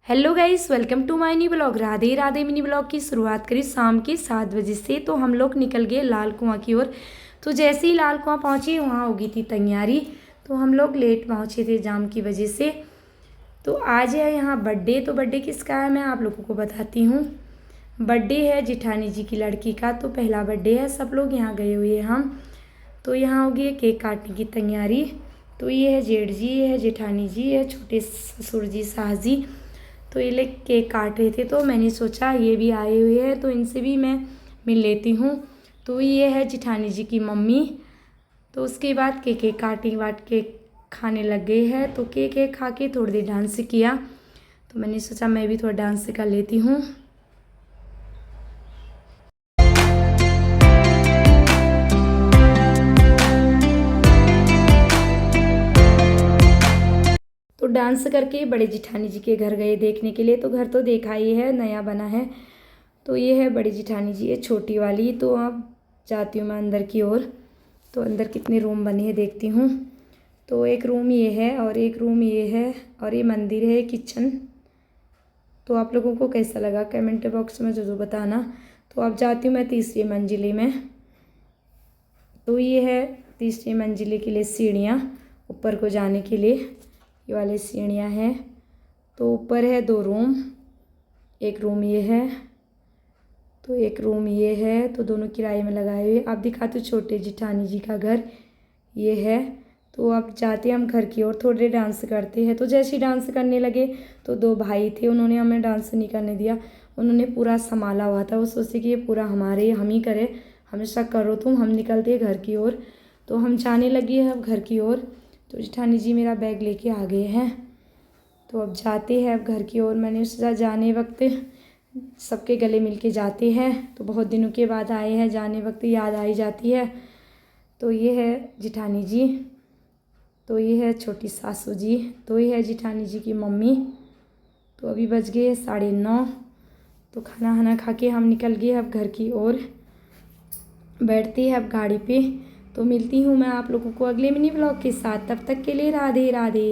Hello guys, welcome to my new blog. Radhe Radhe mini blog की शुरुआत करी शाम के 7 बजे से। तो हम लोग निकल गए लाल कुआं की ओर। तो जैसे ही लाल कुआं पहुँचे वहाँ होगी थी तैयारी। तो हम लोग लेट पहुँचे थे जाम की वजह से। तो आज है यहाँ बर्थडे। तो बर्थडे किसका है मैं आप लोगों को बताती हूँ। बर्थडे है जिठानी जी की लड़की का। तो पहला बर्थडे है, सब लोग यहाँ गए हुए हैं हम। तो यहाँ होगी केक काटने की तैयारी। तो ये है जेठ जी, ये है जेठानी जी, ये है छोटे ससुर जी, सास जी। तो ये लोग केक काट रहे थे तो मैंने सोचा ये भी आए हुए हैं तो इनसे भी मैं मिल लेती हूँ। तो ये है जिठानी जी की मम्मी। तो उसके बाद केक काटी वाट के खाने लग गए हैं। तो केक खा के थोड़ी देर डांस किया। तो मैंने सोचा मैं भी थोड़ा डांस कर लेती हूँ। तो डांस करके बड़े जिठानी जी के घर गए देखने के लिए। तो घर तो देखा ही है, नया बना है। तो ये है बड़ी जिठानी जी, ये छोटी वाली। तो अब जाती हूँ मैं अंदर की ओर। तो अंदर कितने रूम बने हैं देखती हूँ। तो एक रूम ये है और एक रूम ये है और ये मंदिर है, किचन। तो आप लोगों को कैसा लगा कमेंट बॉक्स में ज़रूर बताना। तो अब जाती हूँ मैं तीसरी मंजिले में। तो ये है तीसरी मंजिले के लिए सीढ़ियाँ ऊपर को जाने के लिए। ये वाली सीढ़ियाँ हैं। तो ऊपर है 2 रूम, एक रूम ये है तो एक रूम ये है। तो दोनों किराए में लगाए हुए। आप दिखाते छोटे जिठानी जी का घर ये है। तो अब जाते हैं हम घर की ओर, थोड़े डांस करते हैं। तो जैसे ही डांस करने लगे तो 2 भाई थे, उन्होंने हमें डांस नहीं करने दिया। उन्होंने पूरा संभाला हुआ था, वो सोचे कि ये पूरा हमारे, हम ही करें, हमेशा करो तुम। हम निकलते घर की ओर। तो हम जाने लगे हैं अब घर की ओर। तो जिठानी जी मेरा बैग लेके आ गए हैं। तो अब जाते हैं अब घर की ओर। मैंने सोचा जाने वक्त सबके गले मिल के जाते हैं। तो बहुत दिनों के बाद आए हैं, जाने वक्त याद आई जाती है। तो ये है जिठानी जी, तो ये है छोटी सासू जी, तो ये है जिठानी जी की मम्मी। तो अभी बज गए 9:30। तो खाना खाना खा के हम निकल गए अब घर की ओर, बैठते हैं अब गाड़ी पे। तो मिलती हूँ मैं आप लोगों को अगले मिनी ब्लॉग के साथ। तब तक के लिए राधे राधे।